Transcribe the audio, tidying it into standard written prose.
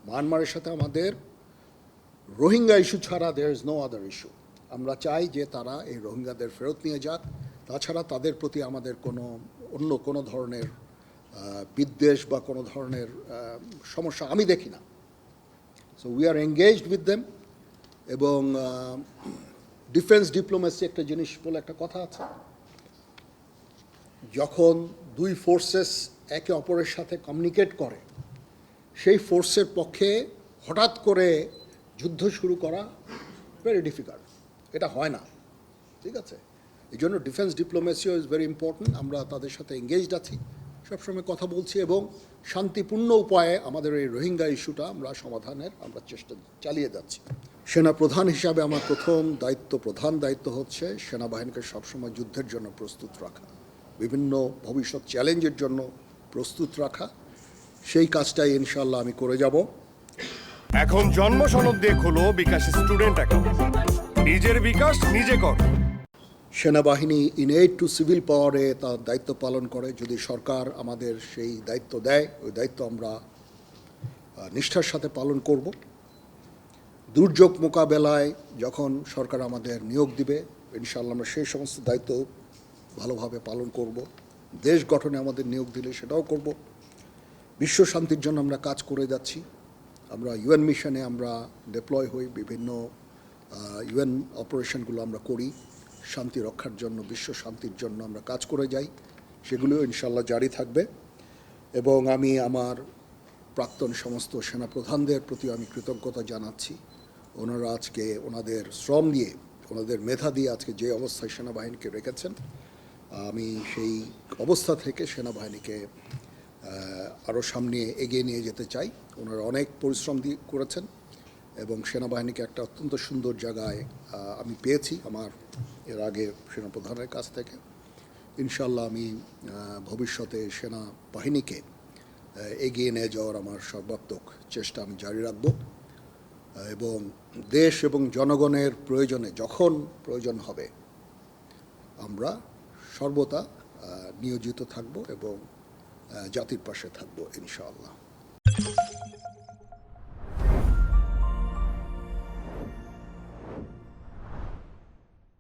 মায়ানমারের সাথে আমাদের রোহিঙ্গা ইস্যু ছাড়া there is no other issue. আমরা চাই যে তারা এই রোহিঙ্গাদের ফেরত নিয়ে যাক। তাছাড়া তাদের প্রতি আমাদের অন্য কোনো ধরনের বিদ্বেষ বা কোনো ধরনের সমস্যা আমি দেখি না। So we are engaged with them. এবং ডিফেন্স ডিপ্লোমেসি একটা জিনিস বলে একটা কথা আছে, যখন দুই ফোর্সেস একে অপরের সাথে কমিউনিকেট করে সেই ফোর্সের পক্ষে হঠাৎ করে যুদ্ধ শুরু করা ভেরি ডিফিকাল্ট, এটা হয় না, ঠিক আছে। এই জন্য ডিফেন্স ডিপ্লোমেসিও ইজ ভেরি ইম্পর্ট্যান্ট। আমরা তাদের সাথে এঙ্গেজড আছি, সবসময় কথা বলছি এবং শান্তিপূর্ণ উপায়ে আমাদের এই রোহিঙ্গা ইস্যুটা সমাধানের আমরা চেষ্টা চালিয়ে যাচ্ছি। সেনাপ্রধান হিসাবে আমার প্রধান দায়িত্ব হচ্ছে সেনাবাহিনীকে সবসময় যুদ্ধের জন্য প্রস্তুত রাখা, বিভিন্ন ভবিষ্যৎ চ্যালেঞ্জের জন্য প্রস্তুত রাখা। সেই কাজটাই ইনশাআল্লাহ আমি করে যাব। এখন জন্ম সনদ দিয়ে খোলো বিকাশ স্টুডেন্ট অ্যাকাউন্ট, নিজের বিকাশ নিজে কর। সেনাবাহিনী ইনএড টু সিভিল পাওয়ারে তার দায়িত্ব পালন করে। যদি সরকার আমাদের সেই দায়িত্ব দেয়, ওই দায়িত্ব আমরা নিষ্ঠার সাথে পালন করব। দুর্যোগ মোকাবেলায় যখন সরকার আমাদের নিয়োগ দিবে, ইনশাআল্লাহ আমরা সেই সমস্ত দায়িত্ব ভালোভাবে পালন করব। দেশ গঠনে আমাদের নিয়োগ দিলে সেটাও করব। বিশ্ব শান্তির জন্য আমরা কাজ করে যাচ্ছি। আমরা ইউএন মিশনে আমরা ডিপ্লয় হই, বিভিন্ন ইউএন অপারেশনগুলো আমরা করি শান্তি রক্ষার জন্য, বিশ্ব শান্তির জন্য আমরা কাজ করে যাই। সেগুলিও ইনশাআল্লাহ জারি থাকবে। এবং আমি আমার প্রাক্তন সমস্ত সেনাপ্রধানদের প্রতি আমি কৃতজ্ঞতা জানাচ্ছি। ওনারা আজকে ওনাদের শ্রম দিয়ে, ওনাদের মেধা দিয়ে আজকে যে অবস্থায় সেনাবাহিনীকে রেখেছেন, আমি সেই অবস্থা থেকে সেনাবাহিনীকে আরও সামনে এগিয়ে নিয়ে যেতে চাই। ওনারা অনেক পরিশ্রম দিয়ে করেছেন এবং সেনাবাহিনীকে একটা অত্যন্ত সুন্দর জায়গায় আমি পেয়েছি আমার এর আগে সেনাপ্রধানের কাছ থেকে। ইনশাআল্লাহ আমি ভবিষ্যতে সেনাবাহিনীকে এগিয়ে নিয়ে যাওয়ার আমার সর্বাত্মক চেষ্টা আমি জারি রাখব এবং দেশ এবং জনগণের প্রয়োজনে যখন প্রয়োজন হবে আমরা সর্বদা নিয়োজিত থাকব এবং জাতির পাশে থাকব ইনশাআল্লাহ।